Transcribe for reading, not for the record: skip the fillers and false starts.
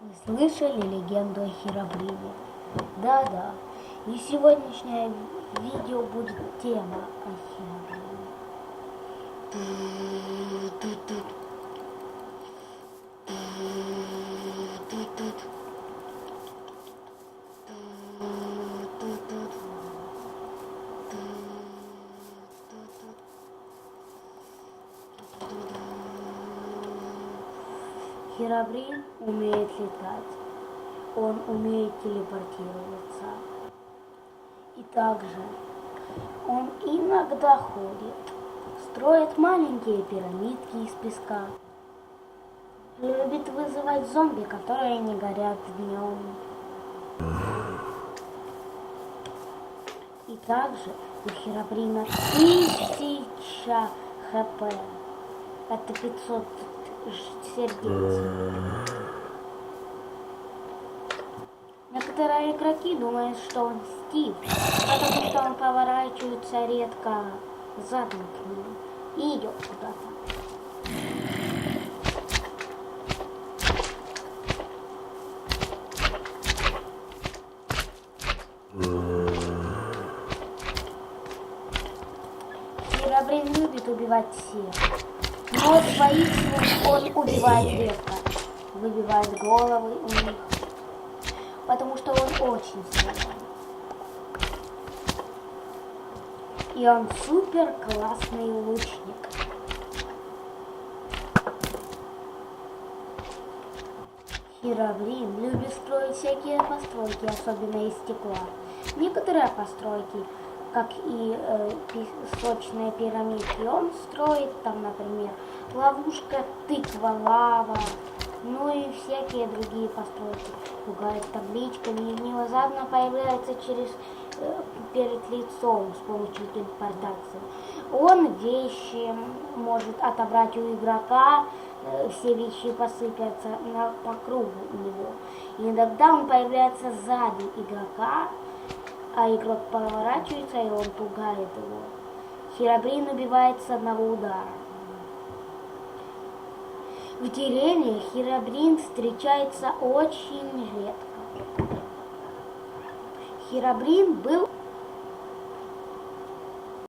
Вы слышали легенду о Херобрине? Да-да. И сегодняшнее видео будет тема о Херобрине. Херобрин умеет летать, он умеет телепортироваться. И также он иногда ходит, строит маленькие пирамидки из песка, любит вызывать зомби, которые не горят днем. И также у Херобрина 1000 хп. Это 500 сердец. Некоторые игроки думают, что он Стив, потому что он поворачивается редко задом к ним и идет куда-то. Херобрин любит убивать всех, но своих он убивает редко, выбивает головы у них, потому что он очень силен. И он супер классный лучник. Херобрин любит строить всякие постройки, особенно из стекла. Некоторые постройки, как и песочные пирамидки, он строит там, например, ловушка, тыква, лава, ну и всякие другие постройки. Пугает табличками, и внезапно появляется перед лицом с помощью телепортации. Он вещи может отобрать у игрока, все вещи посыпятся по кругу у него. И иногда он появляется сзади игрока, а игрок поворачивается, и он пугает его. Херобрин убивает с одного удара. В деревне Херобрин встречается очень редко. Херобрин был